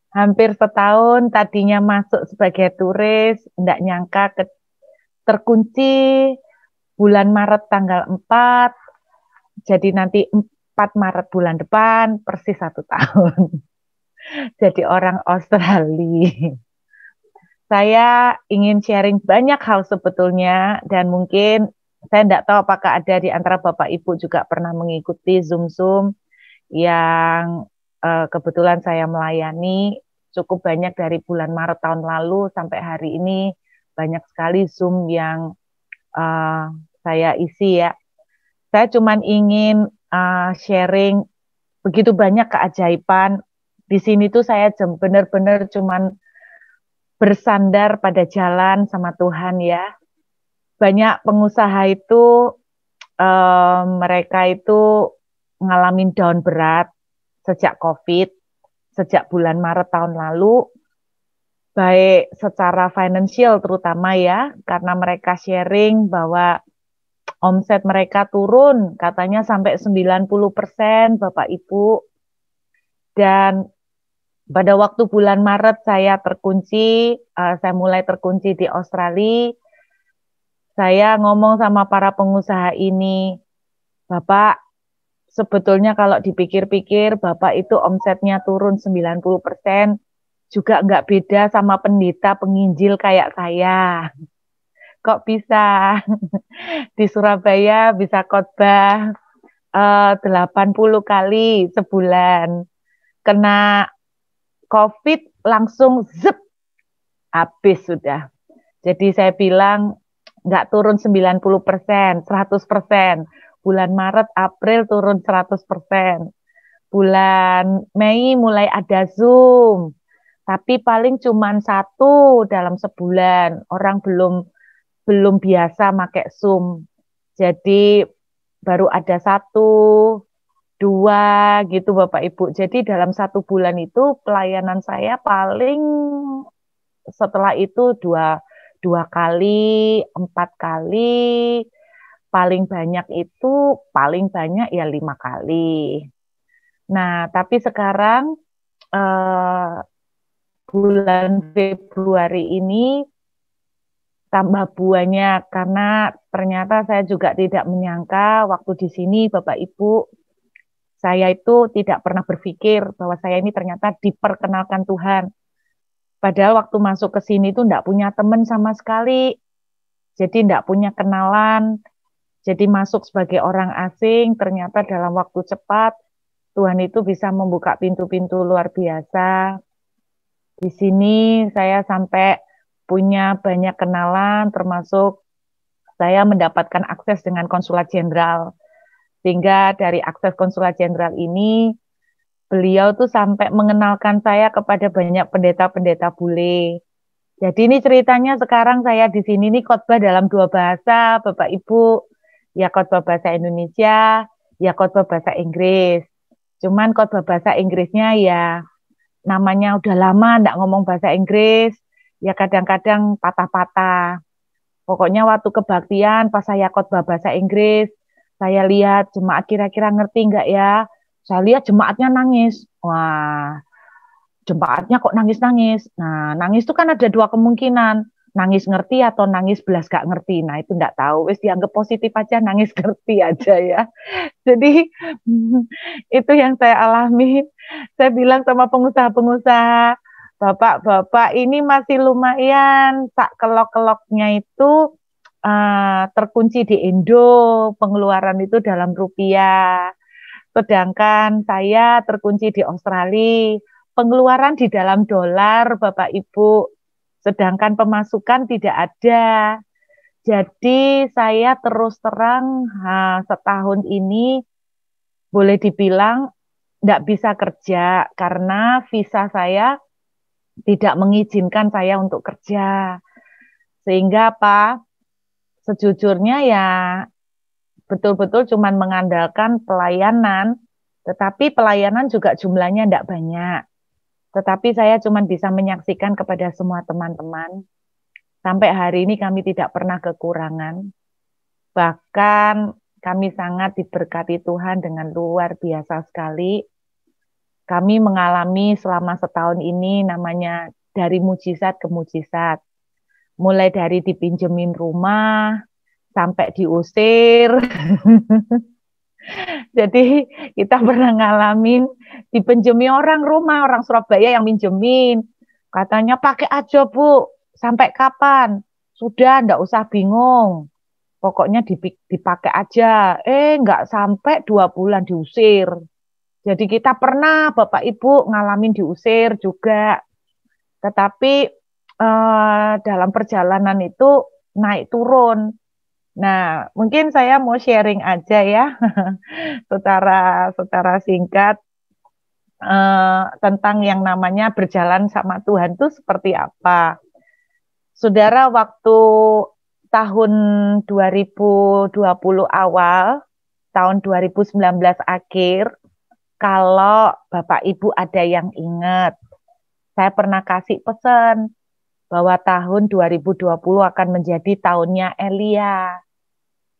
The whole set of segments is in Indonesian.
Hampir setahun tadinya masuk sebagai turis, nggak nyangka terkunci bulan Maret tanggal 4, jadi nanti 4 Maret bulan depan, persis 1 tahun. Jadi orang Australia. Saya ingin sharing banyak hal sebetulnya, dan mungkin saya tidak tahu apakah ada di antara Bapak Ibu juga pernah mengikuti Zoom-Zoom yang kebetulan saya melayani cukup banyak dari bulan Maret tahun lalu sampai hari ini, banyak sekali Zoom yang uh, saya isi ya. Saya cuma ingin sharing begitu banyak keajaiban. Di sini tuh saya benar-benar cuman bersandar pada jalan sama Tuhan ya. Banyak pengusaha itu mereka itu ngalamin down berat sejak COVID, sejak bulan Maret tahun lalu, baik secara finansial terutama ya, karena mereka sharing bahwa omset mereka turun, katanya sampai 90% Bapak Ibu. Dan pada waktu bulan Maret saya terkunci, saya mulai terkunci di Australia, saya ngomong sama para pengusaha ini, Bapak, sebetulnya kalau dipikir-pikir, Bapak itu omsetnya turun 90%, juga nggak beda sama pendeta penginjil kayak saya. Kok bisa di Surabaya bisa khotbah 80 kali sebulan. Kena COVID langsung zep, habis sudah. Jadi saya bilang nggak turun 90%, 100%. Bulan Maret, April turun 100%. Bulan Mei mulai ada Zoom, tapi paling cuma satu dalam sebulan. Orang belum belum biasa pakai Zoom. Jadi baru ada satu, dua gitu Bapak Ibu. Jadi dalam 1 bulan itu pelayanan saya paling setelah itu dua kali, 4 kali, paling banyak itu paling banyak ya 5 kali. Nah, tapi sekarang eh, bulan Februari ini tambah banyak karena ternyata saya juga tidak menyangka waktu di sini Bapak Ibu, saya itu tidak pernah berpikir bahwa saya ini ternyata diperkenalkan Tuhan. Padahal waktu masuk ke sini itu enggak punya teman sama sekali, jadi enggak punya kenalan, jadi masuk sebagai orang asing, ternyata dalam waktu cepat Tuhan itu bisa membuka pintu-pintu luar biasa. Di sini saya sampai punya banyak kenalan, termasuk saya mendapatkan akses dengan konsulat jenderal. Sehingga dari akses konsulat jenderal ini, beliau tuh sampai mengenalkan saya kepada banyak pendeta-pendeta bule. Jadi ini ceritanya sekarang saya di sini nih khotbah dalam 2 bahasa, Bapak Ibu. Ya khotbah bahasa Indonesia, ya khotbah bahasa Inggris. Cuman khotbah bahasa Inggrisnya ya namanya udah lama enggak ngomong bahasa Inggris, ya kadang-kadang patah-patah. Pokoknya waktu kebaktian pas saya khotbah bahasa Inggris, saya lihat jemaat kira-kira ngerti nggak ya. Saya lihat jemaatnya nangis. Wah, jemaatnya kok nangis-nangis. Nah, nangis itu kan ada 2 kemungkinan. Nangis ngerti atau nangis belas gak ngerti. Nah, itu nggak tahu. Wis dianggap positif aja, nangis ngerti aja ya. Jadi itu yang saya alami. Saya bilang sama pengusaha-pengusaha, Bapak-bapak ini masih lumayan, tak kelok-keloknya itu terkunci di Indo, pengeluaran itu dalam rupiah. Sedangkan saya terkunci di Australia, pengeluaran di dalam dolar, Bapak Ibu. Sedangkan pemasukan tidak ada. Jadi saya terus terang setahun ini boleh dibilang tidak bisa kerja karena visa saya tidak mengizinkan saya untuk kerja. Sehingga apa? Sejujurnya ya betul-betul cuma mengandalkan pelayanan, tetapi pelayanan juga jumlahnya tidak banyak. Tetapi saya cuma bisa menyaksikan kepada semua teman-teman. Sampai hari ini kami tidak pernah kekurangan. Bahkan kami sangat diberkati Tuhan dengan luar biasa sekali. kami mengalami selama setahun ini namanya dari mujizat ke mujizat. Mulai dari dipinjemin rumah, sampai diusir. Jadi kita pernah ngalamin dipinjemi orang rumah, orang Surabaya yang minjemin. Katanya pakai aja Bu, sampai kapan? Sudah, ndak usah bingung. Pokoknya dipakai aja. Nggak sampai 2 bulan diusir. Jadi kita pernah Bapak Ibu ngalamin diusir juga. Tetapi dalam perjalanan itu naik turun. Nah, mungkin saya mau sharing aja ya, secara singkat tentang yang namanya berjalan sama Tuhan itu seperti apa. Saudara, waktu tahun 2020 awal, tahun 2019 akhir, kalau Bapak Ibu ada yang ingat, saya pernah kasih pesan bahwa tahun 2020 akan menjadi tahunnya Elia,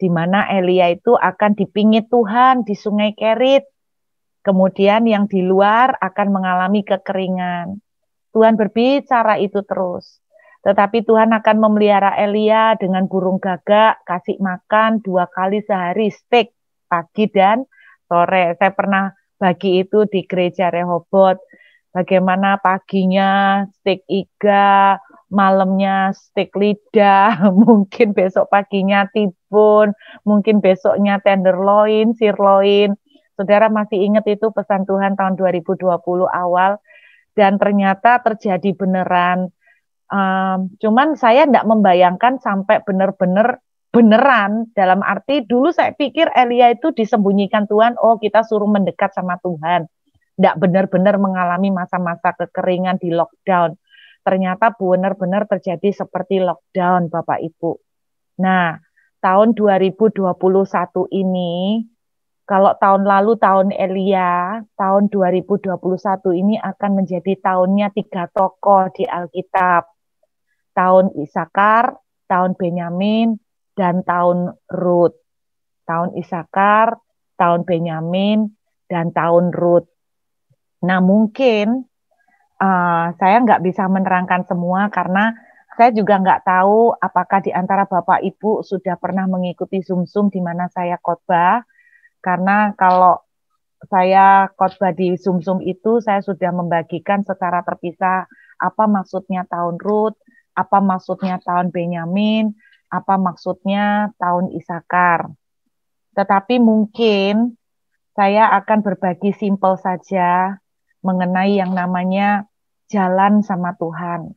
di mana Elia itu akan dipingit Tuhan di Sungai Kerit. Kemudian yang di luar akan mengalami kekeringan. Tuhan berbicara itu terus. Tetapi Tuhan akan memelihara Elia dengan burung gagak, kasih makan 2 kali sehari, steak, pagi dan sore. Saya pernah bagi itu di gereja Rehoboth. Bagaimana paginya steak iga, malamnya steak lidah, mungkin besok paginya tibun, mungkin besoknya tenderloin, sirloin. Saudara masih ingat itu pesan Tuhan tahun 2020 awal, dan ternyata terjadi beneran. Cuman saya tidak membayangkan sampai beneran, dalam arti dulu saya pikir Elia itu disembunyikan Tuhan, oh kita suruh mendekat sama Tuhan. Tidak benar-benar mengalami masa-masa kekeringan di lockdown. Ternyata benar-benar terjadi seperti lockdown Bapak Ibu. Nah, tahun 2021 ini, kalau tahun lalu tahun Elia, tahun 2021 ini akan menjadi tahunnya 3 tokoh di Alkitab. Tahun Isakar, tahun Benyamin, dan tahun Rut. Tahun Isakar, tahun Benyamin, dan tahun Rut. Nah, mungkin saya nggak bisa menerangkan semua karena saya juga nggak tahu apakah di antara Bapak Ibu sudah pernah mengikuti Zoom-Zoom di mana saya khotbah. Karena kalau saya khotbah di Zoom-Zoom itu, saya sudah membagikan secara terpisah apa maksudnya tahun Rut, apa maksudnya tahun Benyamin, apa maksudnya tahun Isakar. Tetapi mungkin saya akan berbagi simpel saja mengenai yang namanya jalan sama Tuhan.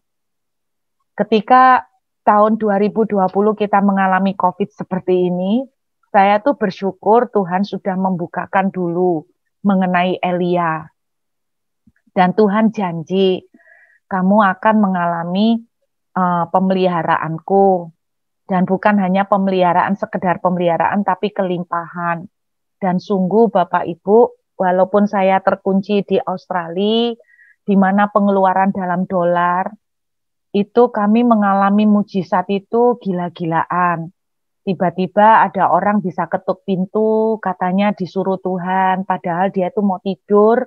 Ketika tahun 2020 kita mengalami COVID seperti ini, saya tuh bersyukur Tuhan sudah membukakan dulu mengenai Elia. Dan Tuhan janji, kamu akan mengalami pemeliharaanku. Dan bukan hanya pemeliharaan, sekedar pemeliharaan, tapi kelimpahan. Dan sungguh Bapak Ibu, walaupun saya terkunci di Australia, di mana pengeluaran dalam dolar, itu kami mengalami mujizat itu gila-gilaan. Tiba-tiba ada orang bisa ketuk pintu, katanya disuruh Tuhan, padahal dia itu mau tidur,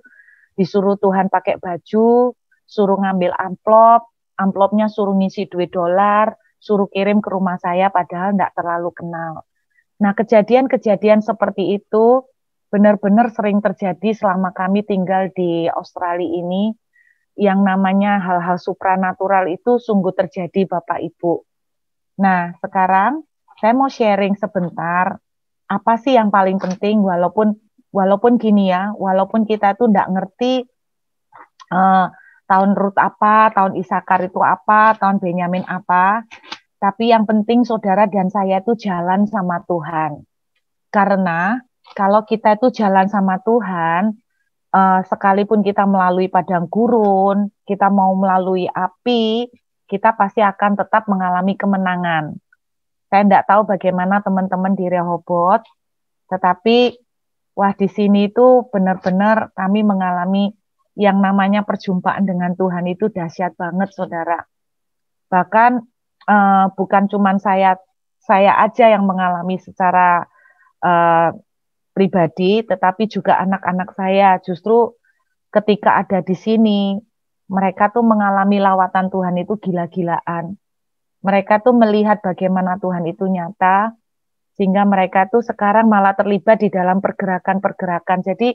disuruh Tuhan pakai baju, suruh ngambil amplop, amplopnya suruh ngisi duit dolar, suruh kirim ke rumah saya, padahal tidak terlalu kenal. Nah, kejadian-kejadian seperti itu benar-benar sering terjadi selama kami tinggal di Australia ini. Yang namanya hal-hal supranatural itu sungguh terjadi Bapak Ibu. Nah, sekarang saya mau sharing sebentar, apa sih yang paling penting walaupun gini ya, walaupun kita tuh nggak ngerti tahun Rut apa, tahun Isakar itu apa, tahun Benyamin apa, tapi yang penting saudara dan saya itu jalan sama Tuhan. Karena kalau kita itu jalan sama Tuhan, sekalipun kita melalui padang gurun, kita mau melalui api, kita pasti akan tetap mengalami kemenangan. Saya tidak tahu bagaimana teman-teman di Rehoboth, tetapi wah di sini itu benar-benar kami mengalami yang namanya perjumpaan dengan Tuhan itu dahsyat banget, saudara. Bahkan bukan cuma saya aja yang mengalami secara pribadi, tetapi juga anak-anak saya. Justru ketika ada di sini, mereka tuh mengalami lawatan Tuhan itu gila-gilaan. Mereka tuh melihat bagaimana Tuhan itu nyata, sehingga mereka tuh sekarang malah terlibat di dalam pergerakan-pergerakan. Jadi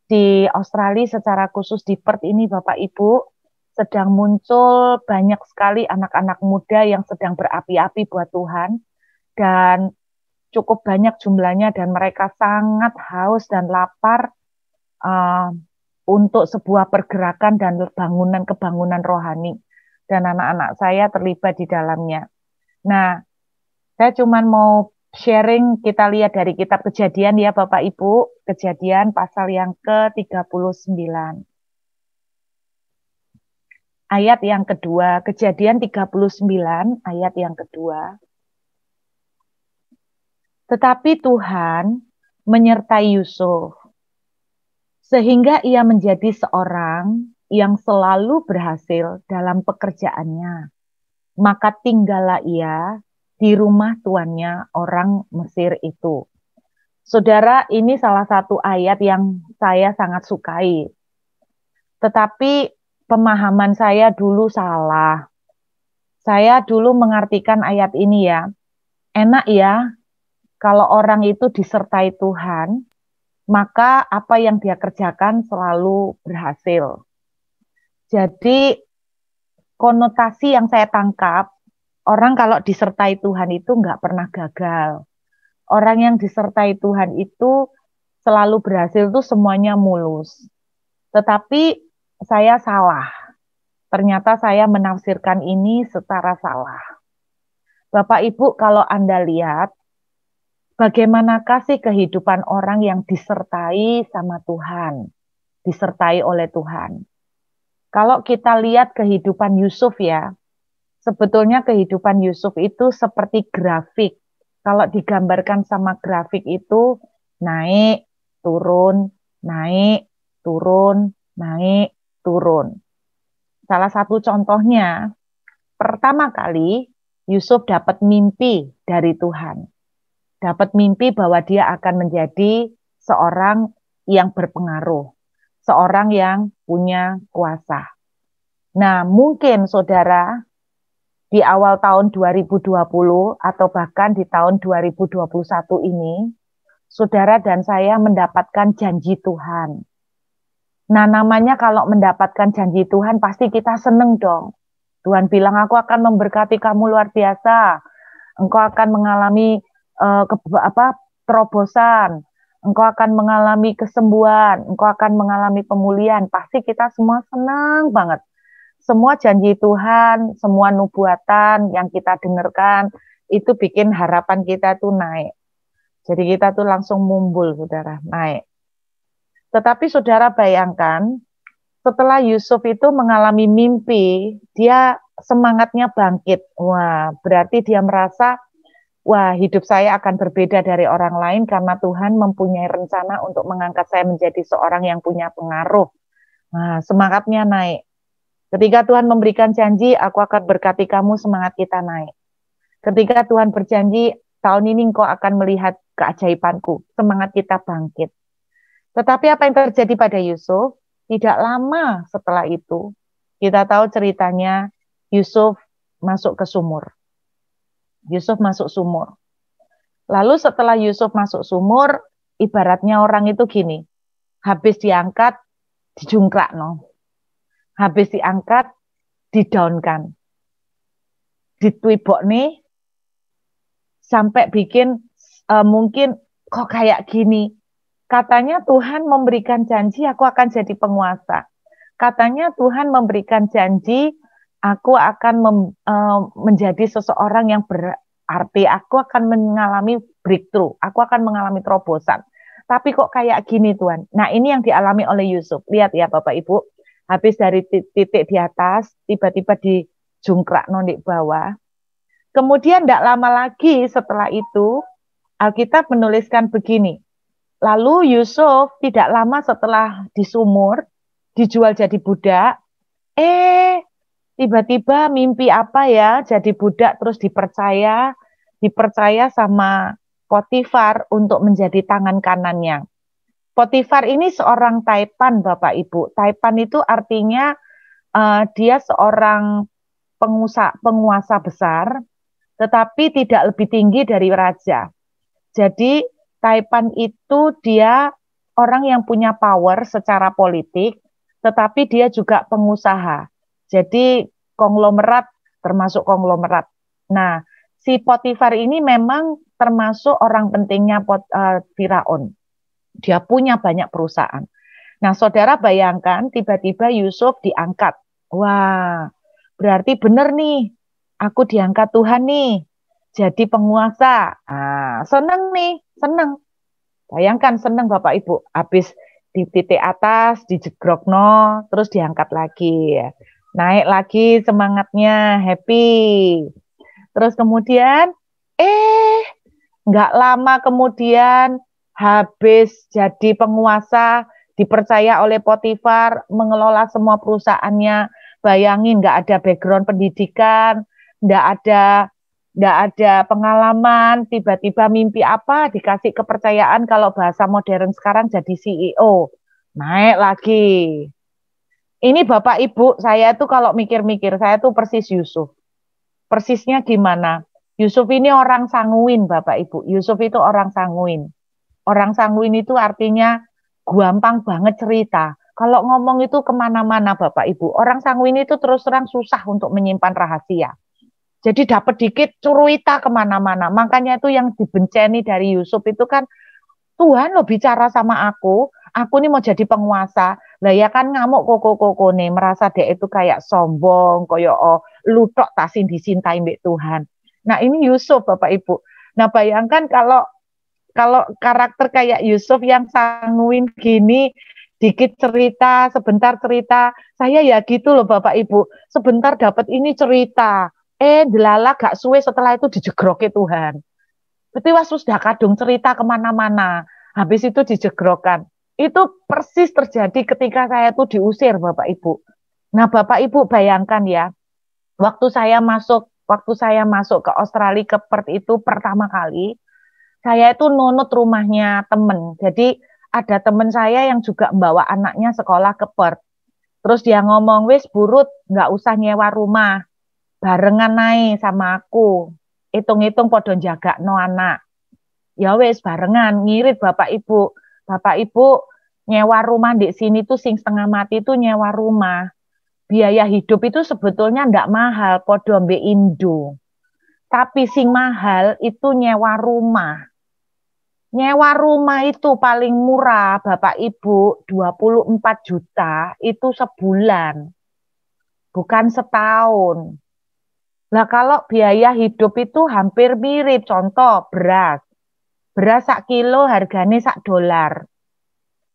di Australia secara khusus di Perth ini Bapak Ibu, sedang muncul banyak sekali anak-anak muda yang sedang berapi-api buat Tuhan, dan cukup banyak jumlahnya, dan mereka sangat haus dan lapar uh, untuk sebuah pergerakan dan kebangunan rohani. Dan anak-anak saya terlibat di dalamnya. Nah, saya cuma mau sharing, kita lihat dari kitab Kejadian ya Bapak Ibu, Kejadian pasal yang ke-39. Ayat yang kedua, Kejadian 39, ayat yang kedua. Tetapi Tuhan menyertai Yusuf, sehingga ia menjadi seorang yang selalu berhasil dalam pekerjaannya. Maka tinggallah ia di rumah tuannya orang Mesir itu. Saudara, ini salah satu ayat yang saya sangat sukai. Tetapi pemahaman saya dulu salah. Saya dulu mengartikan ayat ini ya, enak ya kalau orang itu disertai Tuhan, maka apa yang dia kerjakan selalu berhasil. Jadi konotasi yang saya tangkap, orang kalau disertai Tuhan itu nggak pernah gagal. Orang yang disertai Tuhan itu selalu berhasil, itu semuanya mulus. Tetapi saya salah. Ternyata saya menafsirkan ini secara salah. Bapak Ibu, kalau Anda lihat, bagaimanakah sih kehidupan orang yang disertai sama Tuhan, disertai oleh Tuhan? Kalau kita lihat kehidupan Yusuf ya, sebetulnya kehidupan Yusuf itu seperti grafik. Kalau digambarkan sama grafik itu naik, turun, naik, turun, naik, turun. Salah satu contohnya, pertama kali Yusuf dapat mimpi dari Tuhan. Dapat mimpi bahwa dia akan menjadi seorang yang berpengaruh, seorang yang punya kuasa. Nah, mungkin saudara di awal tahun 2020 atau bahkan di tahun 2021 ini, saudara dan saya mendapatkan janji Tuhan. Nah, namanya kalau mendapatkan janji Tuhan pasti kita seneng dong. Tuhan bilang, aku akan memberkati kamu luar biasa. Engkau akan mengalami terobosan. Engkau akan mengalami kesembuhan. Engkau akan mengalami pemulihan. Pasti kita semua senang banget. Semua janji Tuhan, semua nubuatan yang kita dengarkan, itu bikin harapan kita tuh naik. Jadi kita tuh langsung mumbul, saudara, naik. Tetapi saudara bayangkan, setelah Yusuf itu mengalami mimpi, dia semangatnya bangkit. Wah, berarti dia merasa, wah, hidup saya akan berbeda dari orang lain karena Tuhan mempunyai rencana untuk mengangkat saya menjadi seorang yang punya pengaruh. Nah, semangatnya naik. Ketika Tuhan memberikan janji, aku akan berkati kamu, semangat kita naik. Ketika Tuhan berjanji, tahun ini engkau akan melihat keajaibanku, semangat kita bangkit. Tetapi apa yang terjadi pada Yusuf? Tidak lama setelah itu, kita tahu ceritanya, Yusuf masuk ke sumur. Yusuf masuk sumur. Lalu setelah Yusuf masuk sumur, ibaratnya orang itu gini, habis diangkat, dijungkrak, no. Habis diangkat, didaunkan. Dituibok nih, sampai bikin mungkin kok kayak gini. Katanya Tuhan memberikan janji aku akan jadi penguasa. Katanya Tuhan memberikan janji aku akan menjadi seseorang yang berarti. Aku akan mengalami breakthrough. Aku akan mengalami terobosan. Tapi kok kayak gini Tuhan. Nah, ini yang dialami oleh Yusuf. Lihat ya Bapak Ibu. Habis dari titik di atas, tiba-tiba dijungkrak di bawah. Kemudian tidak lama lagi setelah itu, Alkitab menuliskan begini. Lalu Yusuf tidak lama setelah di sumur, dijual jadi budak. Tiba-tiba mimpi apa ya, jadi budak terus dipercaya sama Potifar untuk menjadi tangan kanannya. Potifar ini seorang taipan, Bapak Ibu. Taipan itu artinya dia seorang penguasa besar, tetapi tidak lebih tinggi dari raja. Jadi taipan itu dia orang yang punya power secara politik, tetapi dia juga pengusaha. Jadi konglomerat, termasuk konglomerat. Nah, si Potifar ini memang termasuk orang pentingnya Firaun. Dia punya banyak perusahaan. Nah, saudara bayangkan tiba-tiba Yusuf diangkat. Wah, berarti benar nih, aku diangkat Tuhan nih, jadi penguasa. Seneng nih, seneng. Bayangkan seneng Bapak Ibu, habis di titik atas, dijegrokno, terus diangkat lagi. Naik lagi semangatnya, happy. Terus kemudian, nggak lama kemudian, habis jadi penguasa, dipercaya oleh Potifar, mengelola semua perusahaannya. Bayangin nggak ada background pendidikan, nggak ada pengalaman, tiba-tiba mimpi apa, dikasih kepercayaan kalau bahasa modern sekarang jadi CEO. Naik lagi. Ini Bapak Ibu, saya tuh kalau mikir-mikir, saya tuh persis Yusuf. Persisnya gimana? Yusuf ini orang sanguin, Bapak Ibu. Yusuf itu orang sanguin. Orang sanguin itu artinya gampang banget cerita. Kalau ngomong itu kemana-mana, Bapak Ibu. Orang sanguin itu terus terang susah untuk menyimpan rahasia. Jadi dapat dikit cerita kemana-mana. Makanya itu yang dibenceni dari Yusuf itu kan, Tuhan lo bicara sama aku nih mau jadi penguasa. Lah ya kan ngamuk koko-koko nih, merasa dia itu kayak sombong, koyo lu tok tasin disintai mbek Tuhan. Nah, ini Yusuf Bapak Ibu. Nah, bayangkan kalau kalau karakter kayak Yusuf yang sanguin gini, dikit cerita, sebentar cerita, saya ya gitu loh Bapak Ibu. Sebentar dapat ini cerita, delala gak suwe setelah itu dijegroke Tuhan. Berarti was sudah kadung cerita kemana-mana. Habis itu dijegrokan. Itu persis terjadi ketika saya tuh diusir Bapak Ibu. Nah Bapak Ibu bayangkan ya, waktu saya masuk ke Australia ke Perth itu pertama kali, saya itu nunut rumahnya temen. Jadi ada temen saya yang juga membawa anaknya sekolah ke Perth. Terus dia ngomong, wis burut, nggak usah nyewa rumah, barengan naik sama aku. Hitung-hitung podo jaga no anak. Ya wis barengan, ngirit Bapak Ibu. Bapak Ibu nyewa rumah di sini tuh sing setengah mati tuh nyewa rumah. Biaya hidup itu sebetulnya ndak mahal, podo mbek Indo. Tapi sing mahal itu nyewa rumah. Nyewa rumah itu paling murah, Bapak Ibu, 24 juta itu sebulan, bukan setahun. Nah, kalau biaya hidup itu hampir mirip, contoh beras. Beras sak kilo harganya sak dolar.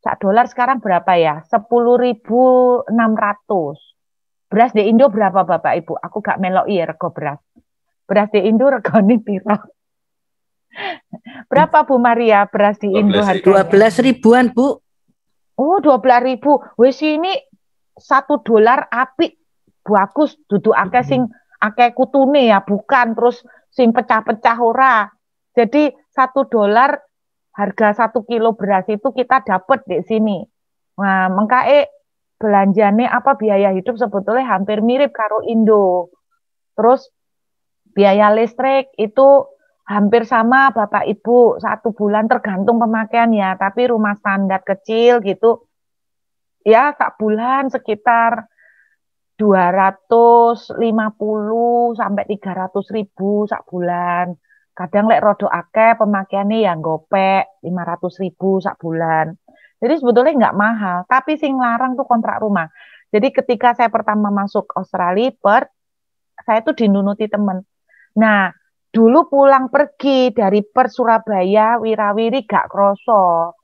Sak dolar sekarang berapa ya? 10.600. Beras di Indo berapa Bapak Ibu? Aku gak melok iya rego beras. Beras di Indo regone piro? Berapa Bu Maria beras di Indo harganya? 12 ribuan, Bu. Oh, 12.000. Wes ini $1 apik. Bagus, duduk akeh sing akeh kutune ya, bukan terus sing pecah-pecah ora. Jadi $1 harga 1 kilo beras itu kita dapat di sini. Nah, mengkae belanjane apa biaya hidup sebetulnya hampir mirip karo Indo. Terus biaya listrik itu hampir sama Bapak Ibu, 1 bulan tergantung pemakaian ya, tapi rumah standar kecil gitu ya sak bulan sekitar 250 sampai 300 ribu sak bulan. Kadang lek rodo akeh pemakaiannya yang gopek 500 ribu sak bulan. Jadi sebetulnya nggak mahal, tapi sing larang tuh kontrak rumah. Jadi ketika saya pertama masuk Australia, Perth, saya tuh dinunuti temen. Nah, dulu pulang pergi dari Perth Surabaya, wirawiri gak kroso.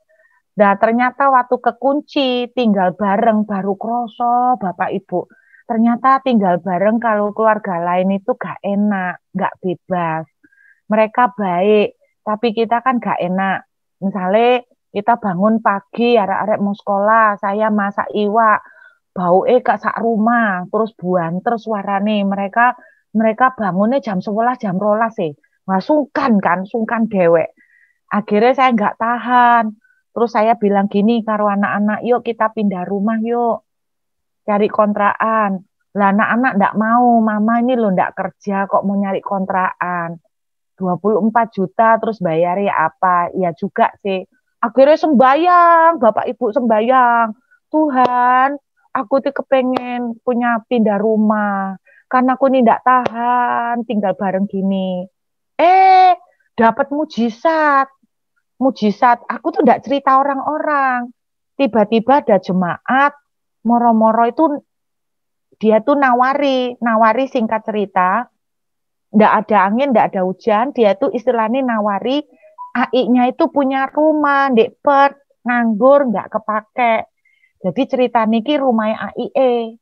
Nah, ternyata waktu kekunci, tinggal bareng baru kroso, Bapak Ibu. Ternyata tinggal bareng kalau keluarga lain itu gak enak, gak bebas. Mereka baik, tapi kita kan gak enak. Misalnya kita bangun pagi, arek-arek mau sekolah, saya masak iwak, bau gak sak rumah, terus buanter suarane. Mereka bangunnya jam 11, jam 12 sih. Nggak sungkan kan, sungkan dewek. Akhirnya saya nggak tahan. Terus saya bilang gini karo anak-anak, yuk kita pindah rumah yuk, cari kontrakan. Lah anak-anak ndak mau, mama ini loh ndak kerja kok mau nyari kontrakan. 24 juta terus bayar ya apa? Ya juga sih. Akhirnya sembayang, Bapak Ibu sembayang. Tuhan, aku tuh kepengen punya pindah rumah. Karena aku ini ndak tahan tinggal bareng gini. Eh, dapat mujizat. Mujizat. Aku tuh ndak cerita orang-orang. Tiba-tiba ada jemaat, moro-moro itu dia tuh nawari singkat cerita, nggak ada angin, nggak ada hujan, dia tuh istilahnya nawari AI-nya itu punya rumah, dek Perth, nganggur, nggak kepake. Jadi cerita niki rumah AIE.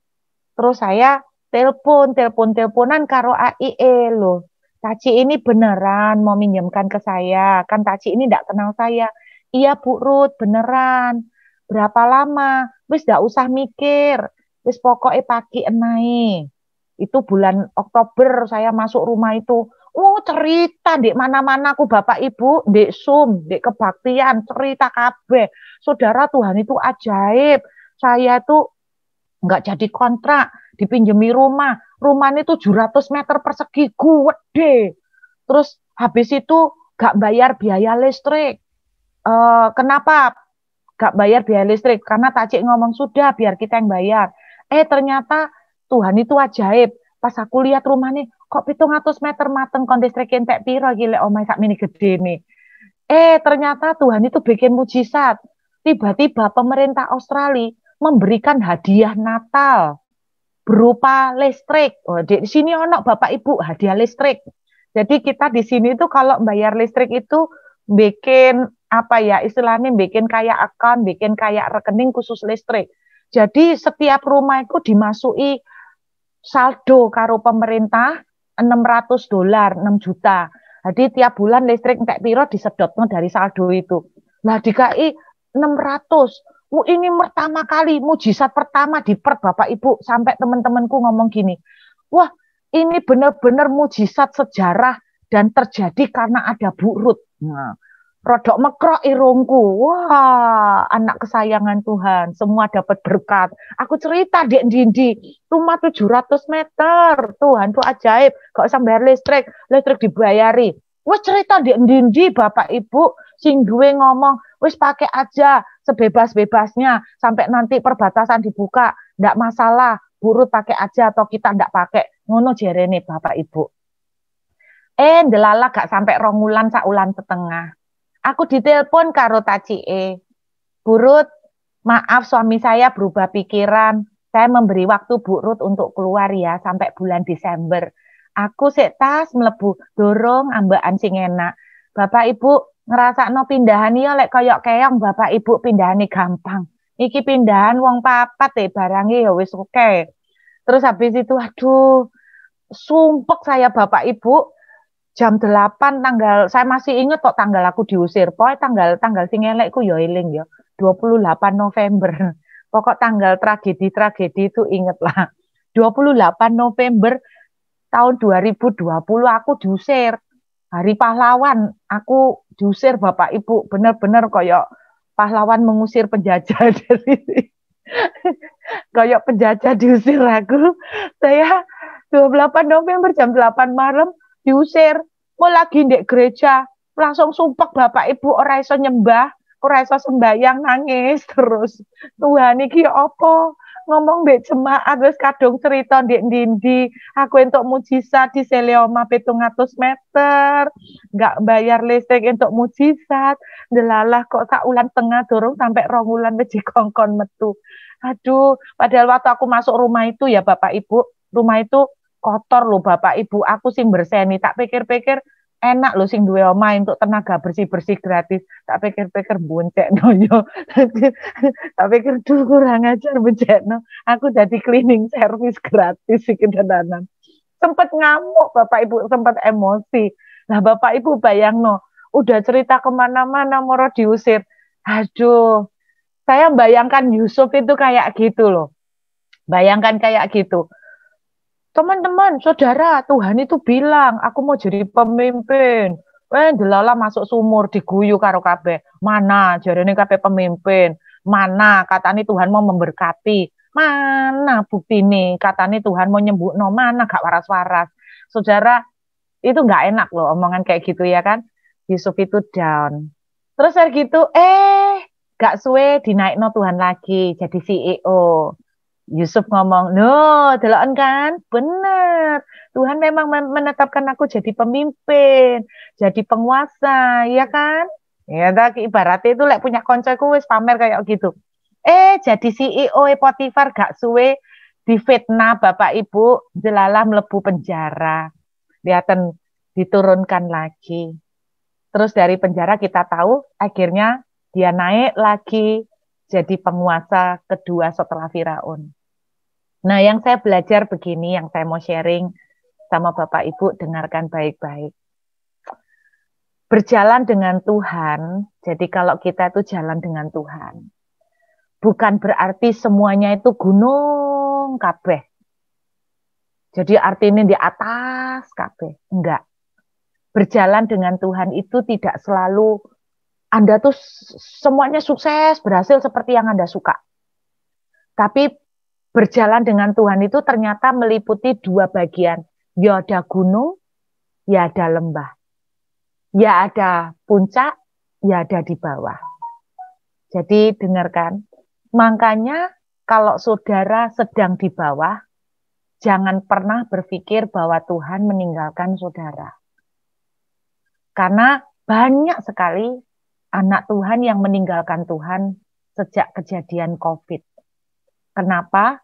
Terus saya teleponan karo AIE loh. Taci ini beneran mau minjemkan ke saya. Kan Taci ini nggak kenal saya. Iya Bu Ruth, beneran. Berapa lama? Wis nggak usah mikir. Wis pokoknya pagi enai. Itu bulan Oktober saya masuk rumah itu. Oh cerita di mana-mana aku Bapak Ibu, di Zoom, di kebaktian, cerita kabeh. Saudara Tuhan itu ajaib. Saya tuh nggak jadi kontrak, dipinjemi rumah. Rumahnya 700 meter persegi, gede. Terus habis itu nggak bayar biaya listrik. Kenapa nggak bayar biaya listrik? Karena Tacik ngomong sudah biar kita yang bayar. Ternyata Tuhan itu ajaib. Pas aku lihat rumahnya, kok 700 meter mateng kon listrik entek piro gile omah sak mini gede nih. Ternyata Tuhan itu bikin mujizat. Tiba-tiba pemerintah Australia memberikan hadiah Natal berupa listrik. Oh, di sini ono Bapak Ibu hadiah listrik. Jadi kita di sini tuh kalau bayar listrik itu bikin apa ya istilahnya bikin kayak akun, bikin kayak rekening khusus listrik. Jadi setiap rumah itu dimasuki saldo karo pemerintah $600, 6 juta. Jadi tiap bulan listrik entek piro disedotno dari saldo itu. Lah DKI 600. Ini pertama kali mujizat pertama di Perth Bapak Ibu sampai teman-temanku ngomong gini. Wah, ini benar-benar mujizat sejarah dan terjadi karena ada Bu Ruth. Nah, rodok mekrok irungku. Wah, anak kesayangan Tuhan. Semua dapat berkat. Aku cerita di Dindi. Rumah 700 meter. Tuhan tuh ajaib. Gak usah bayar listrik. Listrik dibayari. Wes cerita di Dindi Bapak Ibu. Sing duwe ngomong. Wes pakai aja. Sebebas-bebasnya. Sampai nanti perbatasan dibuka. Nggak masalah. Burut pakai aja atau kita nggak pakai. Ngono jerene Bapak Ibu. Delala gak sampai rongulan saulan setengah. Aku ditelepon karo Tacie. Bu Ruth, maaf suami saya berubah pikiran. Saya memberi waktu Bu Ruth untuk keluar ya sampai bulan Desember. Aku sik tas mlebu dorong ambaan sing enak. Bapak Ibu ngerasakno pindahan ya lek koyok keong Bapak Ibu pindahane gampang. Iki pindahan wong papat barangnya ya wis oke. Terus habis itu aduh sumpek saya Bapak Ibu jam 8 tanggal saya masih inget kok tanggal aku diusir. Pokoknya tanggal sing elekku ya eling ya. 28 November. Pokok tanggal tragedi-tragedi itu inget lah. 28 November tahun 2020 aku diusir. Hari pahlawan aku diusir Bapak Ibu. Bener-bener kayak pahlawan mengusir penjajah dari kayak penjajah diusir aku. Saya 28 November jam 8 malam diusir, mau lagi di gereja, langsung sumpek Bapak Ibu ora iso nyembah, ora iso sembahyang nangis terus. Tuhan iki apa? Ngomong mbek jemaat wis kadung cerita ndek ndi aku entuk mujizat di Seleoma 700 meter, enggak bayar listrik entuk mujizat. Delalah kok sak ulan tengah dorong sampai 2 wulan wis dikongkon metu. Aduh, padahal waktu aku masuk rumah itu ya Bapak Ibu, rumah itu kotor loh Bapak Ibu, aku sing berseni. Tak pikir-pikir enak loh sing duwe omah untuk tenaga bersih-bersih gratis. Tak pikir-pikir boncek no yo. Tak pikir duh kurang ajar boncek no. Aku jadi cleaning service gratis iki tenanan. Sempet ngamuk Bapak Ibu, sempet emosi. Nah Bapak Ibu bayang no, udah cerita kemana-mana moro diusir. Aduh, saya bayangkan Yusuf itu kayak gitu loh. Bayangkan kayak gitu. Teman-teman, saudara, Tuhan itu bilang, aku mau jadi pemimpin. Delala masuk sumur diguyu karo kabeh. Mana jarene kabeh pemimpin? Mana katanya Tuhan mau memberkati? Mana bukti nih katanya Tuhan mau nyembuhno? Mana gak waras-waras? Saudara, itu nggak enak loh omongan kayak gitu ya kan. Yusuf itu down. Terus kayak gitu, gak suwe dinaikno Tuhan lagi jadi CEO. Yusuf ngomong, no, deloken kan, bener. Tuhan memang menetapkan aku jadi pemimpin, jadi penguasa, ya kan? Ya, tak ibaratnya itu lek punya koncoku wis pamer kayak gitu. Jadi CEO Potifar gak suwe difitnah Bapak Ibu, jelalah mlebu penjara. Lihatan diturunkan lagi. Terus dari penjara kita tahu akhirnya dia naik lagi jadi penguasa kedua setelah Firaun. Nah, yang saya belajar begini, yang saya mau sharing sama Bapak Ibu, dengarkan baik-baik. Berjalan dengan Tuhan, jadi kalau kita itu jalan dengan Tuhan, bukan berarti semuanya itu gunung kabeh. Jadi artinya di atas kabeh, enggak. Berjalan dengan Tuhan itu tidak selalu Anda tuh semuanya sukses, berhasil seperti yang Anda suka. Tapi berjalan dengan Tuhan itu ternyata meliputi dua bagian. Ya ada gunung, ya ada lembah. Ya ada puncak, ya ada di bawah. Jadi dengarkan, makanya kalau saudara sedang di bawah, jangan pernah berpikir bahwa Tuhan meninggalkan saudara. Karena banyak sekali anak Tuhan yang meninggalkan Tuhan sejak kejadian COVID. Kenapa?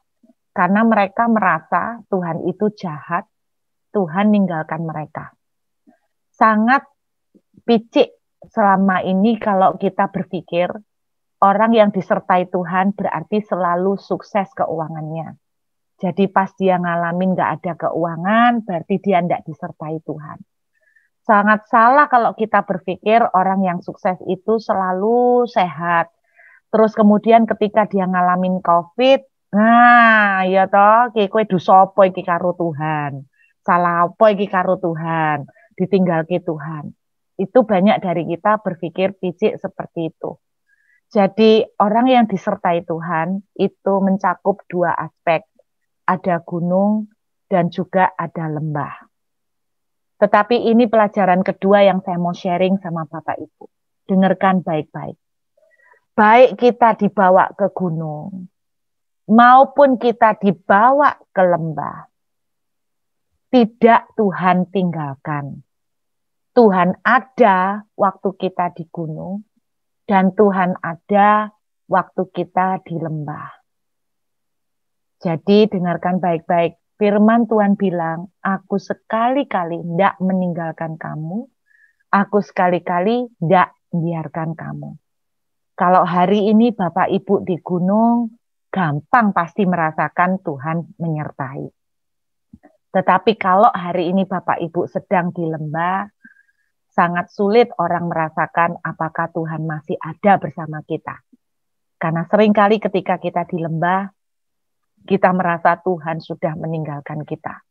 Karena mereka merasa Tuhan itu jahat, Tuhan meninggalkan mereka. Sangat picik selama ini kalau kita berpikir orang yang disertai Tuhan berarti selalu sukses keuangannya. Jadi pas dia ngalamin nggak ada keuangan, berarti dia tidak disertai Tuhan. Sangat salah kalau kita berpikir orang yang sukses itu selalu sehat. Terus kemudian ketika dia ngalamin COVID, nah ya toh, kowe dosa apa iki karo Tuhan? Salah apa iki karo Tuhan? Ditinggal ke Tuhan. Itu banyak dari kita berpikir picik seperti itu. Jadi orang yang disertai Tuhan itu mencakup dua aspek. Ada gunung dan juga ada lembah. Tetapi ini pelajaran kedua yang saya mau sharing sama Bapak Ibu. Dengarkan baik-baik. Baik kita dibawa ke gunung, maupun kita dibawa ke lembah, tidak Tuhan tinggalkan. Tuhan ada waktu kita di gunung, dan Tuhan ada waktu kita di lembah. Jadi dengarkan baik-baik. Firman Tuhan bilang, aku sekali-kali tidak meninggalkan kamu, aku sekali-kali tidak biarkan kamu. Kalau hari ini Bapak Ibu di gunung, gampang pasti merasakan Tuhan menyertai. Tetapi kalau hari ini Bapak Ibu sedang di lembah, sangat sulit orang merasakan apakah Tuhan masih ada bersama kita. Karena seringkali ketika kita di lembah, kita merasa Tuhan sudah meninggalkan kita.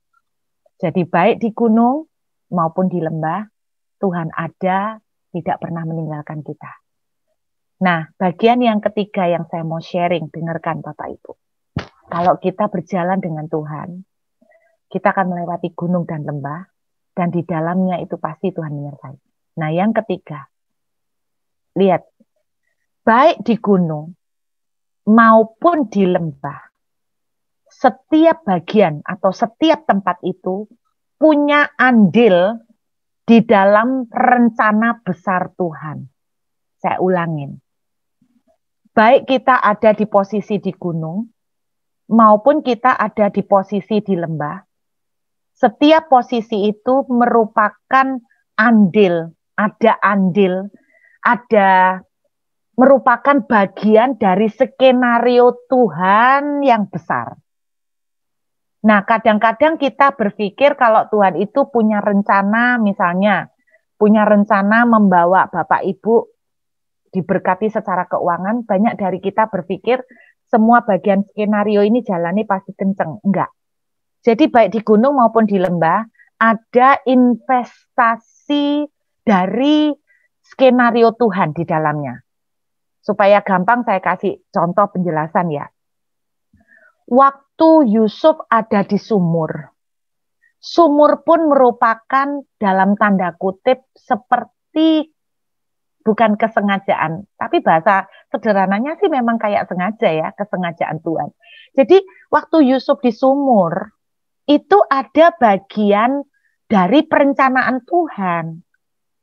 Jadi baik di gunung maupun di lembah, Tuhan ada, tidak pernah meninggalkan kita. Nah, bagian yang ketiga yang saya mau sharing, dengarkan Bapak Ibu. Kalau kita berjalan dengan Tuhan, kita akan melewati gunung dan lembah, dan di dalamnya itu pasti Tuhan menyertai. Nah, yang ketiga, lihat, baik di gunung maupun di lembah, setiap bagian atau setiap tempat itu punya andil di dalam rencana besar Tuhan. Saya ulangin. Baik kita ada di posisi di gunung, maupun kita ada di posisi di lembah, setiap posisi itu merupakan andil, ada merupakan bagian dari skenario Tuhan yang besar. Nah, kadang-kadang kita berpikir kalau Tuhan itu punya rencana, misalnya, punya rencana membawa Bapak Ibu diberkati secara keuangan, banyak dari kita berpikir semua bagian skenario ini jalannya pasti kenceng. Enggak. Jadi baik di gunung maupun di lembah, ada investasi dari skenario Tuhan di dalamnya. Supaya gampang saya kasih contoh penjelasan ya. Waktu Yusuf ada di sumur, sumur pun merupakan dalam tanda kutip seperti bukan kesengajaan, tapi bahasa sederhananya sih memang kayak sengaja ya, kesengajaan Tuhan. Jadi waktu Yusuf di sumur, itu ada bagian dari perencanaan Tuhan.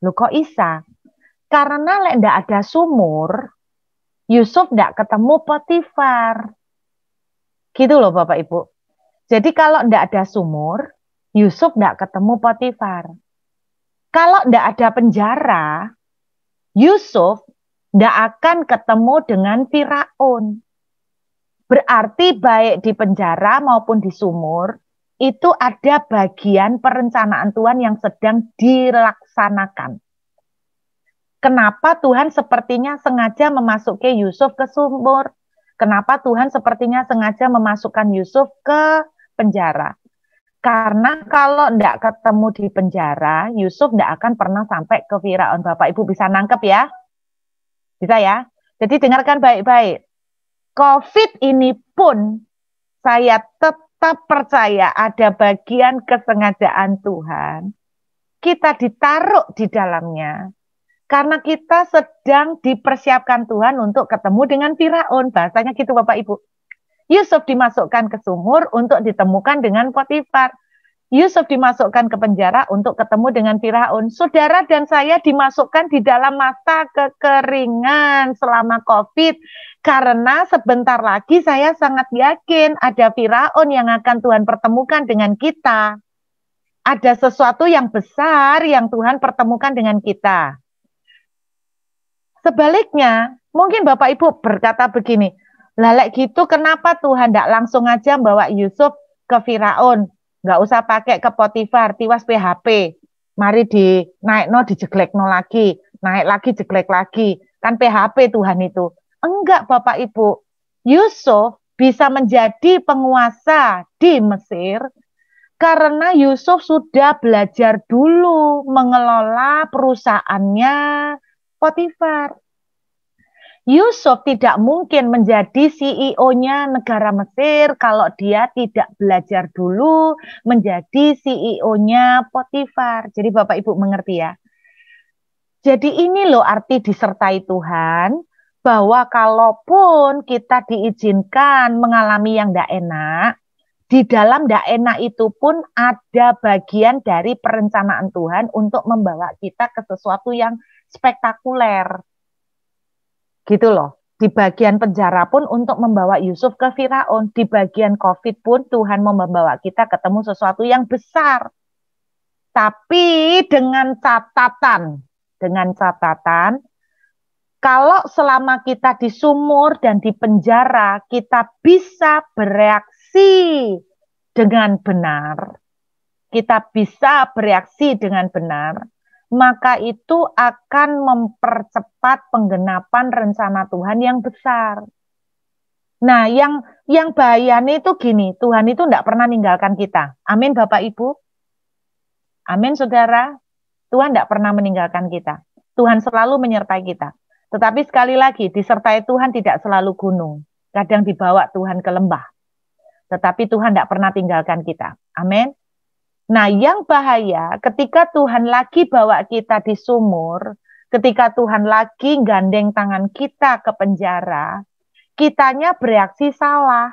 Loh kok bisa? Karena ndak ada sumur, Yusuf ndak ketemu Potifar. Gitu loh Bapak Ibu. Jadi kalau ndak ada sumur, Yusuf ndak ketemu Potifar. Kalau ndak ada penjara, Yusuf ndak akan ketemu dengan Firaun. Berarti baik di penjara maupun di sumur, itu ada bagian perencanaan Tuhan yang sedang dilaksanakan. Kenapa Tuhan sepertinya sengaja memasuki Yusuf ke sumur? Kenapa Tuhan sepertinya sengaja memasukkan Yusuf ke penjara? Karena kalau tidak ketemu di penjara, Yusuf tidak akan pernah sampai ke Firaun. Bapak Ibu bisa nangkep ya? Bisa ya? Jadi dengarkan baik-baik. COVID ini pun saya tetap percaya ada bagian kesengajaan Tuhan. Kita ditaruh di dalamnya. Karena kita sedang dipersiapkan Tuhan untuk ketemu dengan Firaun. Bahasanya gitu Bapak Ibu. Yusuf dimasukkan ke sumur untuk ditemukan dengan Potifar. Yusuf dimasukkan ke penjara untuk ketemu dengan Firaun. Saudara dan saya dimasukkan di dalam masa kekeringan selama COVID. Karena sebentar lagi saya sangat yakin ada Firaun yang akan Tuhan pertemukan dengan kita. Ada sesuatu yang besar yang Tuhan pertemukan dengan kita. Sebaliknya, mungkin Bapak Ibu berkata begini, lalek gitu kenapa Tuhan tidak langsung aja bawa Yusuf ke Firaun? Nggak usah pakai ke Potifar, tiwas PHP. Mari dinaikno, dijeglekno lagi. Naik lagi, jeglek lagi. Kan PHP Tuhan itu. Enggak Bapak Ibu. Yusuf bisa menjadi penguasa di Mesir karena Yusuf sudah belajar dulu mengelola perusahaannya Potifar. Yusuf tidak mungkin menjadi CEO-nya negara Mesir kalau dia tidak belajar dulu menjadi CEO-nya Potifar. Jadi Bapak Ibu mengerti ya. Jadi ini loh arti disertai Tuhan, bahwa kalaupun kita diizinkan mengalami yang tidak enak, di dalam tidak enak itu pun ada bagian dari perencanaan Tuhan untuk membawa kita ke sesuatu yang spektakuler. Gitu loh. Di bagian penjara pun untuk membawa Yusuf ke Firaun. Di bagian COVID pun Tuhan mau membawa kita ketemu sesuatu yang besar. Tapi dengan catatan, kalau selama kita di sumur dan di penjara, kita bisa bereaksi dengan benar. Kita bisa bereaksi dengan benar, maka itu akan mempercepat penggenapan rencana Tuhan yang besar. Nah, yang bahayanya itu gini, Tuhan itu tidak pernah meninggalkan kita. Amin Bapak Ibu. Amin Saudara. Tuhan tidak pernah meninggalkan kita. Tuhan selalu menyertai kita. Tetapi sekali lagi, disertai Tuhan tidak selalu gunung. Kadang dibawa Tuhan ke lembah. Tetapi Tuhan tidak pernah tinggalkan kita. Amin. Nah, yang bahaya ketika Tuhan lagi bawa kita di sumur, ketika Tuhan lagi gandeng tangan kita ke penjara, kitanya bereaksi salah.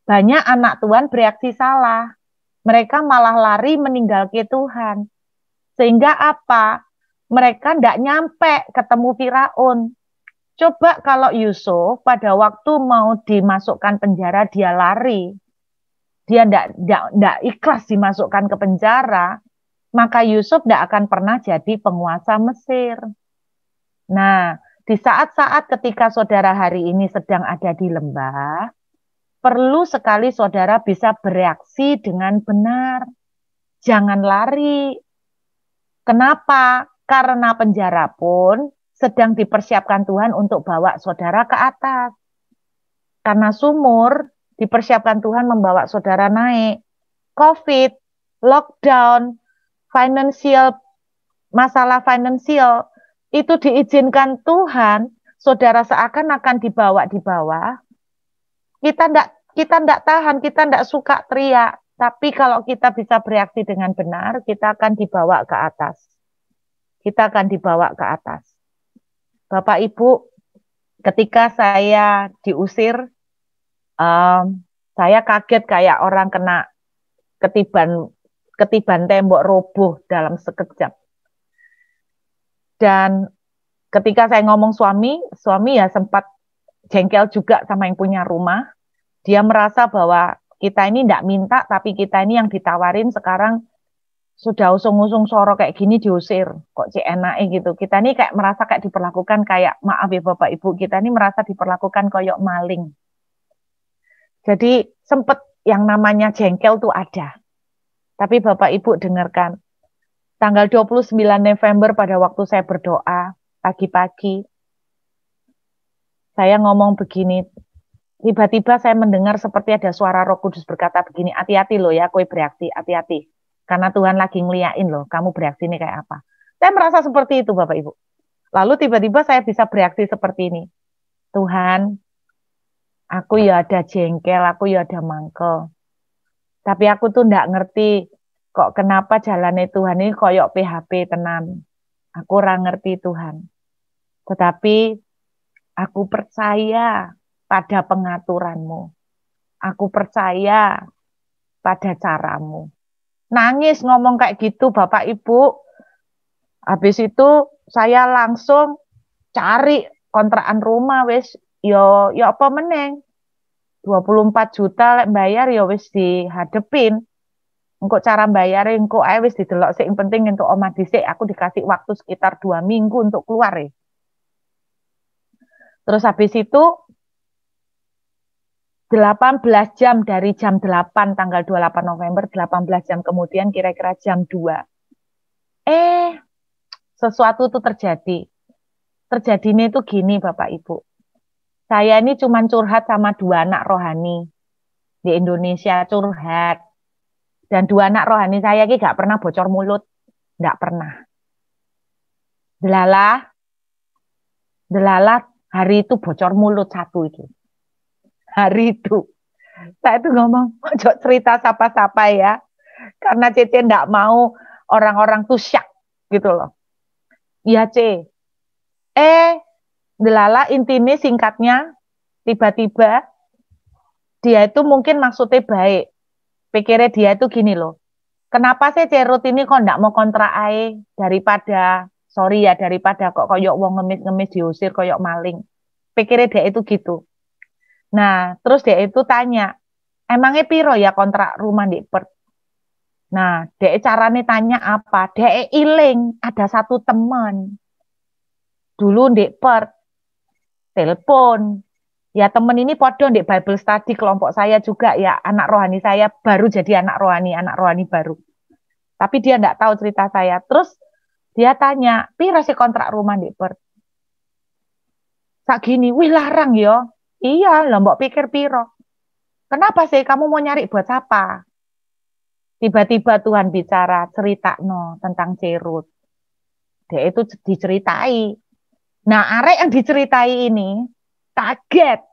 Banyak anak Tuhan bereaksi salah. Mereka malah lari meninggalkan Tuhan. Sehingga apa? Mereka tidak nyampe ketemu Firaun. Coba kalau Yusuf pada waktu mau dimasukkan penjara, dia lari. Dia tidak ikhlas dimasukkan ke penjara, maka Yusuf tidak akan pernah jadi penguasa Mesir. Nah, di saat-saat ketika saudara hari ini sedang ada di lembah, perlu sekali saudara bisa bereaksi dengan benar. Jangan lari. Kenapa? Karena penjara pun sedang dipersiapkan Tuhan untuk bawa saudara ke atas. Karena sumur dipersiapkan Tuhan membawa saudara naik. COVID, lockdown, financial masalah finansial itu diizinkan Tuhan, saudara seakan-akan dibawa di bawah, kita ndak tahan, kita ndak suka teriak. Tapi kalau kita bisa bereaksi dengan benar, kita akan dibawa ke atas. Kita akan dibawa ke atas. Bapak Ibu, ketika saya diusir, saya kaget kayak orang kena ketiban tembok roboh dalam sekejap. Dan ketika saya ngomong suami ya sempat jengkel juga sama yang punya rumah. Dia merasa bahwa kita ini tidak minta, tapi kita ini yang ditawarin sekarang sudah usung-usung soro kayak gini diusir. Kok enake gitu. Kita ini kayak merasa kayak diperlakukan kayak, maaf ya Bapak Ibu, kita ini merasa diperlakukan kayak maling. Jadi sempat yang namanya jengkel tuh ada. Tapi Bapak Ibu dengarkan, tanggal 29 November pada waktu saya berdoa, pagi-pagi, saya ngomong begini, tiba-tiba saya mendengar seperti ada suara Roh Kudus berkata begini, hati-hati loh ya, kowe bereaksi, hati-hati. Karena Tuhan lagi ngeliain loh, kamu bereaksi ini kayak apa. Saya merasa seperti itu Bapak Ibu. Lalu tiba-tiba saya bisa bereaksi seperti ini. Tuhan, aku ya ada jengkel, aku ya ada mangkel. Tapi aku tuh nggak ngerti kok kenapa jalannya Tuhan ini koyok PHP tenan. Aku orang ngerti Tuhan. Tetapi aku percaya pada pengaturanmu. Aku percaya pada caramu. Nangis ngomong kayak gitu Bapak Ibu. Habis itu saya langsung cari kontrakan rumah wis yo apa meneng. 24 juta lek bayar ya wis dihadepin. Engko cara bayar engko ae wis didelok sik, penting untuk omah dhisik, aku dikasih waktu sekitar 2 minggu untuk keluar ya. Terus habis itu 18 jam dari jam 8 tanggal 28 November, 18 jam kemudian kira-kira jam 2. Sesuatu itu terjadi. Terjadinya itu gini Bapak Ibu. Saya ini cuma curhat sama 2 anak rohani di Indonesia, curhat. Dan 2 anak rohani saya ini gak pernah bocor mulut. Gak pernah. Delalah hari itu bocor mulut 1 itu. Hari itu. Saya itu ngomong, ojo cerita siapa-siapa ya. Karena Cece nggak mau orang-orang tuh syak gitu loh. Iya C. Delala intinya singkatnya, tiba-tiba dia itu mungkin maksudnya baik. Pikirnya dia itu gini loh. Kenapa sih Cerut ini kok nggak mau kontrak ae daripada, sorry ya, daripada kok koyok wong ngemis-ngemis diusir koyok maling. Pikirnya dia itu gitu. Nah, terus dia itu tanya, emangnya piro ya kontrak rumah di Perth? Nah, dia caranya tanya apa? Dia iling, ada satu teman. Dulu di Perth, telepon. Ya teman ini podo di Bible Study kelompok saya juga ya, anak rohani saya baru jadi anak rohani baru. Tapi dia enggak tahu cerita saya. Terus dia tanya, piro sih kontrak rumah di Perth? Sak gini, wih larang yo. Iya, lah mbok pikir piro. Kenapa sih kamu mau nyari buat apa? Tiba-tiba Tuhan bicara, cerita no tentang Cerut. Dia itu diceritai. Nah, arek yang diceritai ini kaget.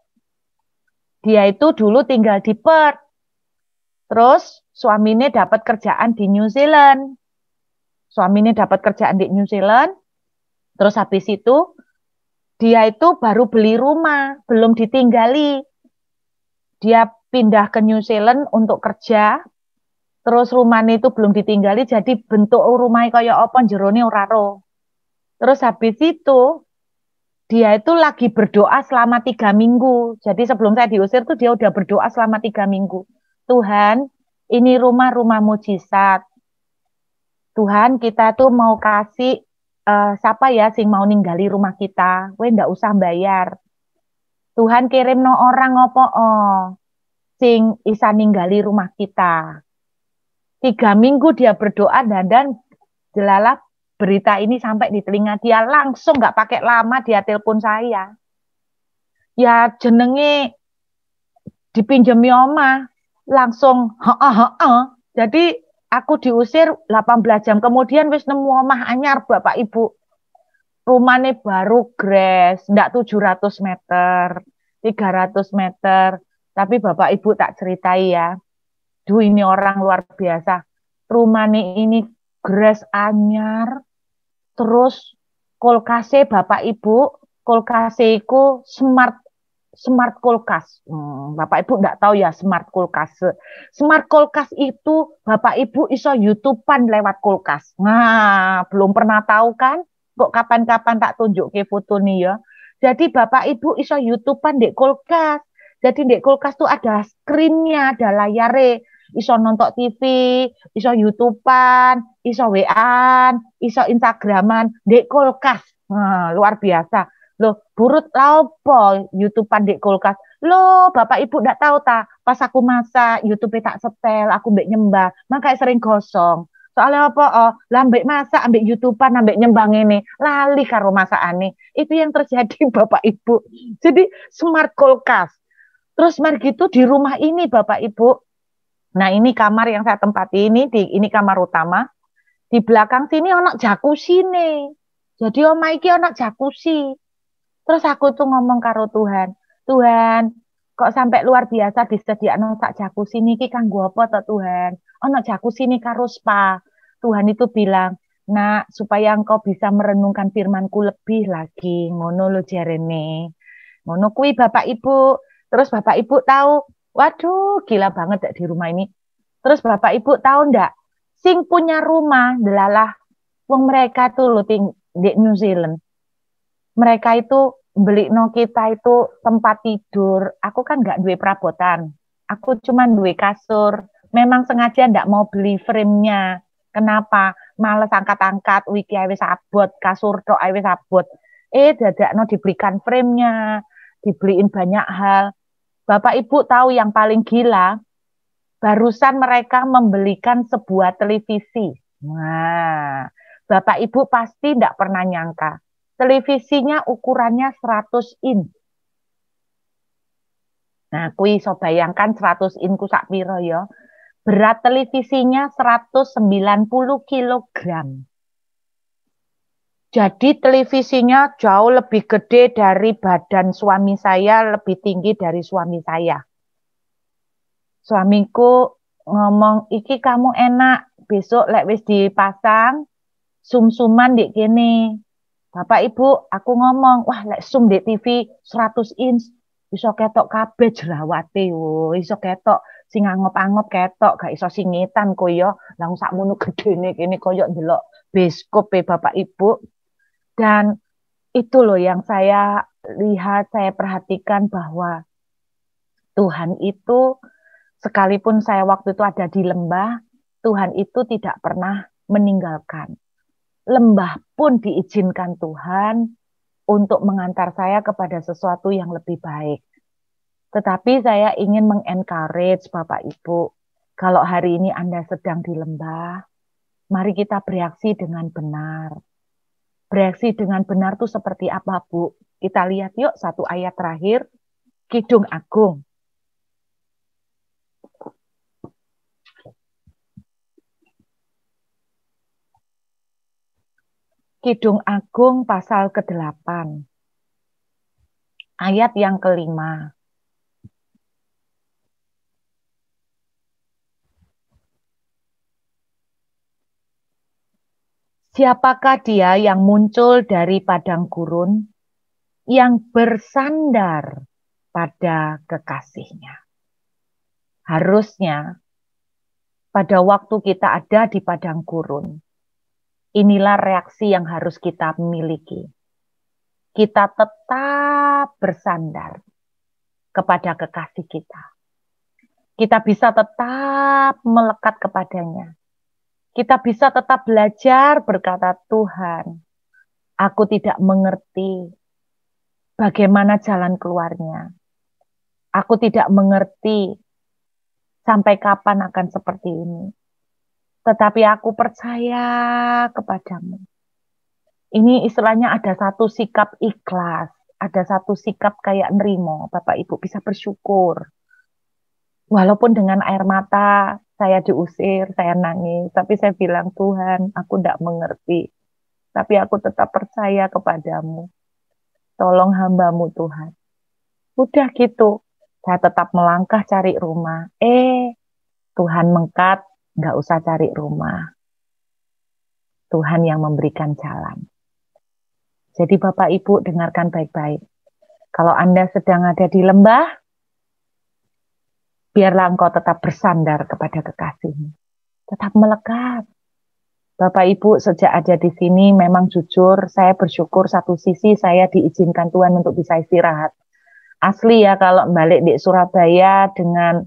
Dia itu dulu tinggal di Perth. Terus suaminya dapat kerjaan di New Zealand. Suaminya dapat kerjaan di New Zealand. Terus habis itu dia itu baru beli rumah, belum ditinggali. Dia pindah ke New Zealand untuk kerja. Terus rumahnya itu belum ditinggali, jadi bentuk rumahnya kayak apa jerone ora ro. Terus habis itu dia itu lagi berdoa selama 3 minggu. Jadi sebelum saya diusir tuh dia udah berdoa selama 3 minggu. Tuhan, ini rumah mujizat. Tuhan, kita tuh mau kasih siapa ya sing mau ninggali rumah kita. Weh ndak usah bayar. Tuhan kirim no orang ngopo sing isa ninggali rumah kita. 3 minggu dia berdoa dan jelalah berita ini sampai di telinga dia, langsung nggak pakai lama dia telepon saya. Ya jenenge dipinjemi omah, langsung Jadi Aku diusir 18 jam. Kemudian wis nemu omah anyar Bapak Ibu. Rumahnya baru gres, ndak 700 meter, 300 meter. Tapi Bapak Ibu tak ceritai ya. Duh, ini orang luar biasa. Rumahnya ini gres anyar, terus kulkasnya Bapak Ibu, kulkasnya itu smart smart kulkas. Bapak Ibu enggak tahu ya smart kulkas. Smart kulkas itu Bapak Ibu iso YouTubean lewat kulkas. Nah, belum pernah tahu kan? Kok kapan-kapan tak tunjuk ke foto nih ya. Jadi Bapak Ibu iso YouTubean di kulkas. Jadi di kulkas tuh ada screen-nya, ada layare. Iso nonton TV, iso YouTubean, iso WA-an, iso Instagraman, di kulkas. Nah, luar biasa. Loh, burut laopo YouTubean di kulkas. Loh, Bapak Ibu ndak tahu ta, pas aku masak YouTube tak setel, aku mbek nyembah, makanya sering gosong. Soalnya apa? Oh, lah mbek masak, ambek YouTubean, ambek nyembang ini, lali karo masakane. Itu yang terjadi Bapak Ibu. Jadi smart kulkas. Terus mari gitu di rumah ini Bapak Ibu. Nah, ini kamar yang saya tempati ini kamar utama. Di belakang sini ono jacuzzi nih. Jadi omah iki ono jacuzzi. Terus aku tuh ngomong karo Tuhan, Tuhan, kok sampai luar biasa disediakno sak jacuzzi niki kanggo apa to Tuhan? Ono jacuzzi nih karo spa. Tuhan itu bilang, "Nak, supaya engkau bisa merenungkan firman-Ku lebih lagi." Ngono lo jarene. Ngono kuwi Bapak Ibu. Terus Bapak Ibu tahu, waduh, gila banget dak di rumah ini. Terus Bapak Ibu tahu ndak, sing punya rumah delalah wong mereka tuh lo di New Zealand. Mereka itu beli no kita itu tempat tidur. Aku kan nggak duwe perabotan. Aku cuma duwe kasur. Memang sengaja nggak mau beli frame-nya. Kenapa? Males angkat-angkat, wiki wis abot, kasur tok wis abot. Dadakno dibelikan frame-nya, dibeliin banyak hal. Bapak Ibu tahu yang paling gila? Barusan mereka membelikan sebuah televisi. Nah, Bapak Ibu pasti tidak pernah nyangka. Televisinya ukurannya 100 in. Nah, kui iso bayangkan 100 in ku sak piro ya. Berat televisinya 190 kilogram. Jadi televisinya jauh lebih gede dari badan suami saya, lebih tinggi dari suami saya. Suamiku ngomong, "Iki kamu enak, besok lek wis dipasang sum-suman di kene." Bapak Ibu, aku ngomong, wah lek sum di TV 100 inch, iso ketok kabeh jerawate, iso ketok sing angop-angop ketok, gak iso singitan koyo, lang sakmono gedene kene koyo ndelok bioskop Bapak Ibu. Dan itu loh yang saya lihat, saya perhatikan bahwa Tuhan itu, sekalipun saya waktu itu ada di lembah, Tuhan itu tidak pernah meninggalkan. Lembah pun diizinkan Tuhan untuk mengantar saya kepada sesuatu yang lebih baik. Tetapi saya ingin mengencourage Bapak Ibu, kalau hari ini Anda sedang di lembah, mari kita bereaksi dengan benar. Bereaksi dengan benar itu seperti apa, Bu? Kita lihat yuk satu ayat terakhir, Kidung Agung. Kidung Agung pasal ke-8. Ayat yang ke-5. Siapakah dia yang muncul dari padang gurun, yang bersandar pada kekasihnya? Harusnya pada waktu kita ada di padang gurun, inilah reaksi yang harus kita miliki. Kita tetap bersandar kepada kekasih kita. Kita bisa tetap melekat kepadanya. Kita bisa tetap belajar berkata, Tuhan, aku tidak mengerti bagaimana jalan keluarnya. Aku tidak mengerti sampai kapan akan seperti ini. Tetapi aku percaya kepadamu. Ini istilahnya ada satu sikap ikhlas, ada satu sikap kayak nerimo. Bapak Ibu bisa bersyukur. Walaupun dengan air mata, saya diusir, saya nangis. Tapi saya bilang, Tuhan, aku tidak mengerti. Tapi aku tetap percaya kepadamu. Tolong hambamu Tuhan. Udah gitu. Saya tetap melangkah cari rumah. Tuhan mengkat, nggak usah cari rumah. Tuhan yang memberikan jalan. Jadi Bapak Ibu dengarkan baik-baik. Kalau Anda sedang ada di lembah, biarlah engkau tetap bersandar kepada kekasihmu. Tetap melekat. Bapak Ibu sejak ada di sini memang jujur saya bersyukur satu sisi saya diizinkan Tuhan untuk bisa istirahat. Asli ya kalau balik di Surabaya dengan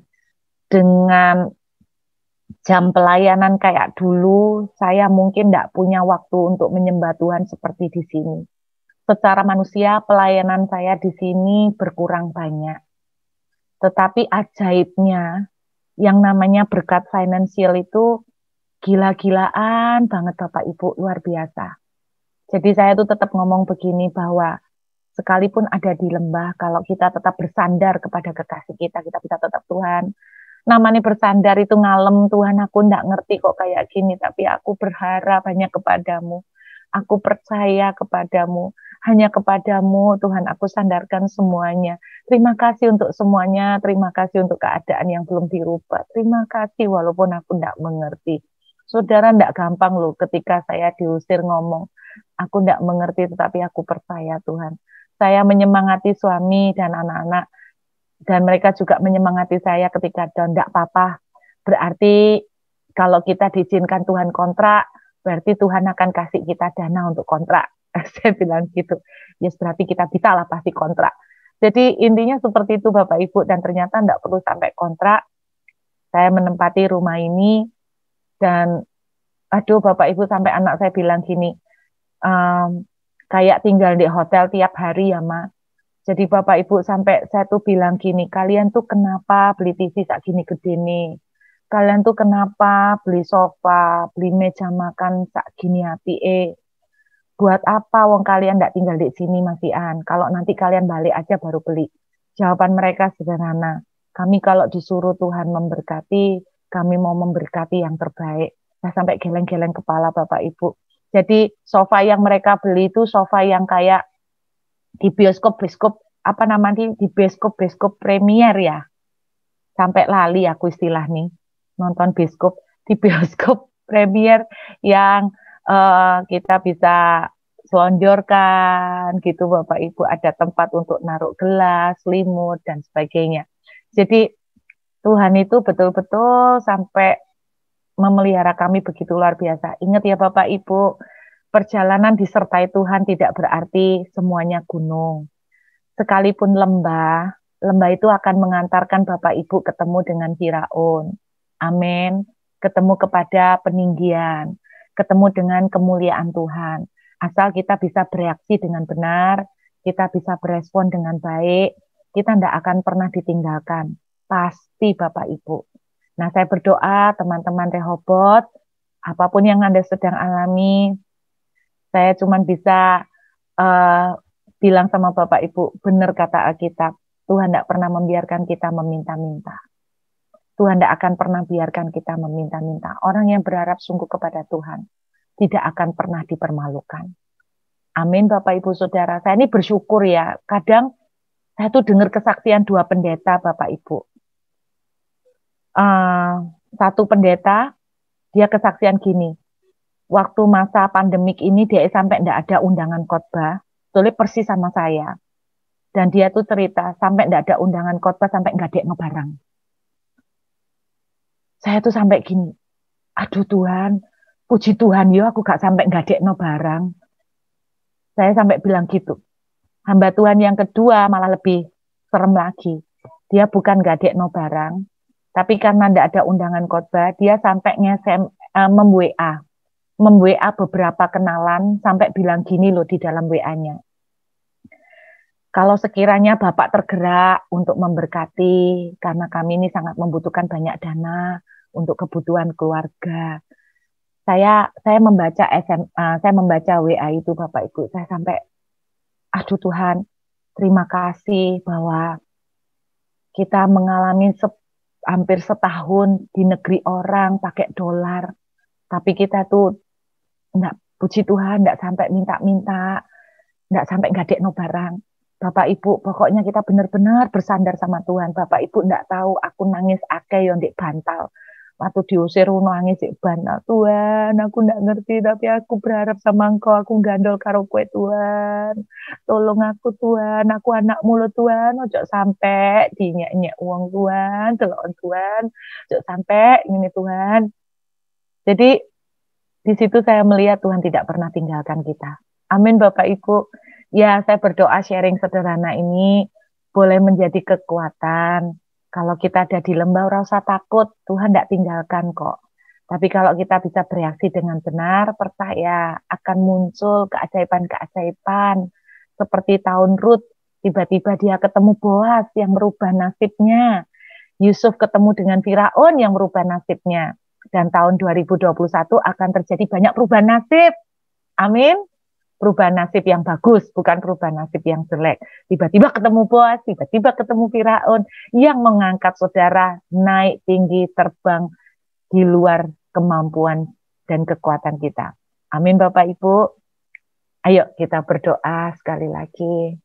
jam pelayanan kayak dulu, saya mungkin tidak punya waktu untuk menyembah Tuhan seperti di sini. Secara manusia pelayanan saya di sini berkurang banyak. Tetapi ajaibnya yang namanya berkat finansial itu gila-gilaan banget Bapak Ibu, luar biasa. Jadi saya tuh tetap ngomong begini bahwa sekalipun ada di lembah, kalau kita tetap bersandar kepada kekasih kita bisa tetap Tuhan. Namanya bersandar itu ngalem, Tuhan aku nggak ngerti kok kayak gini, tapi aku berharap hanya kepadamu. Aku percaya kepadamu, hanya kepadamu Tuhan aku sandarkan semuanya. Terima kasih untuk semuanya, terima kasih untuk keadaan yang belum dirubah. Terima kasih walaupun aku nggak mengerti. Saudara nggak gampang loh ketika saya diusir ngomong. Aku nggak mengerti tetapi aku percaya Tuhan. Saya menyemangati suami dan anak-anak dan mereka juga menyemangati saya ketika tidak apa-apa. Berarti kalau kita diizinkan Tuhan kontrak, berarti Tuhan akan kasih kita dana untuk kontrak. Saya bilang gitu. Ya berarti kita bisa lah pasti kontrak. Jadi intinya seperti itu Bapak Ibu dan ternyata tidak perlu sampai kontrak. Saya menempati rumah ini dan aduh Bapak Ibu sampai anak saya bilang gini, kayak tinggal di hotel tiap hari ya Ma. Jadi Bapak Ibu sampai saya tuh bilang gini, kalian tuh kenapa beli TV sak gini gede nih? Kalian tuh kenapa beli sofa, beli meja makan sak gini api? Buat apa wong kalian nggak tinggal di sini Mas Ian? Kalau nanti kalian balik aja baru beli. Jawaban mereka sederhana. Kami kalau disuruh Tuhan memberkati, kami mau memberkati yang terbaik. Saya sampai geleng-geleng kepala Bapak Ibu. Jadi sofa yang mereka beli itu sofa yang kayak di bioskop apa namanya di bioskop premier ya, sampai lali aku istilah nih nonton bioskop di bioskop premier yang kita bisa selonjorkan gitu Bapak Ibu, ada tempat untuk naruh gelas, selimut dan sebagainya. Jadi Tuhan itu betul-betul sampai memelihara kami begitu luar biasa. Ingat ya Bapak Ibu, perjalanan disertai Tuhan tidak berarti semuanya gunung. Sekalipun lembah, lembah itu akan mengantarkan Bapak Ibu ketemu dengan Firaun. Amin. Ketemu kepada peninggian, ketemu dengan kemuliaan Tuhan. Asal kita bisa bereaksi dengan benar, kita bisa berespon dengan baik, kita tidak akan pernah ditinggalkan. Pasti Bapak Ibu. Nah, saya berdoa teman-teman Rehobot, apapun yang Anda sedang alami, saya cuma bisa bilang sama Bapak Ibu, benar kata Alkitab, Tuhan tidak pernah membiarkan kita meminta-minta. Tuhan tidak akan pernah biarkan kita meminta-minta. Orang yang berharap sungguh kepada Tuhan tidak akan pernah dipermalukan. Amin Bapak Ibu Saudara. Saya ini bersyukur ya. Kadang saya tuh dengar kesaksian dua pendeta Bapak Ibu. Satu pendeta, dia kesaksian gini. Waktu masa pandemik ini dia sampai tidak ada undangan khotbah. Tulis persis sama saya. Dan dia tuh cerita, sampai tidak ada undangan khotbah, sampai nggak ada ngebarang. Saya tuh sampai gini, aduh Tuhan, puji Tuhan yo aku gak sampai nggak ada ngebarang. Saya sampai bilang gitu. Hamba Tuhan yang kedua malah lebih serem lagi. Dia bukan nggak ada ngebarang, tapi karena tidak ada undangan khotbah, dia sampai mem-WA beberapa kenalan, sampai bilang gini loh di dalam WA-nya. Kalau sekiranya Bapak tergerak untuk memberkati, karena kami ini sangat membutuhkan banyak dana untuk kebutuhan keluarga. Saya membaca saya membaca WA itu Bapak Ibu, saya sampai, aduh Tuhan, terima kasih bahwa kita mengalami hampir setahun di negeri orang pakai dolar. Tapi kita tuh enggak, puji Tuhan, enggak sampai minta-minta, enggak sampai ngadekno barang. Bapak Ibu, pokoknya kita benar-benar bersandar sama Tuhan. Bapak Ibu enggak tahu aku nangis akeh yo ndek bantal. Waktu diusir nangis di bantal. Tuhan, aku enggak ngerti tapi aku berharap sama Engkau, aku gandol karo kowe Tuhan. Tolong aku Tuhan, aku anakmu lo Tuhan, ojo sampai dinyek-nyek uang Tuhan, delok Tuhan. Ojo sampai ini Tuhan. Jadi di situ saya melihat Tuhan tidak pernah tinggalkan kita. Amin Bapak Ibu. Ya, saya berdoa sharing sederhana ini boleh menjadi kekuatan. Kalau kita ada di lembah, ora usah takut, Tuhan tidak tinggalkan kok. Tapi kalau kita bisa bereaksi dengan benar, percaya akan muncul keajaiban-keajaiban. Seperti tahun Rut, tiba-tiba dia ketemu Boas yang merubah nasibnya. Yusuf ketemu dengan Firaun yang merubah nasibnya. Dan tahun 2021 akan terjadi banyak perubahan nasib. Amin. Perubahan nasib yang bagus, bukan perubahan nasib yang jelek. Tiba-tiba ketemu Boas, tiba-tiba ketemu Firaun yang mengangkat saudara naik tinggi, terbang di luar kemampuan dan kekuatan kita. Amin Bapak Ibu. Ayo kita berdoa sekali lagi.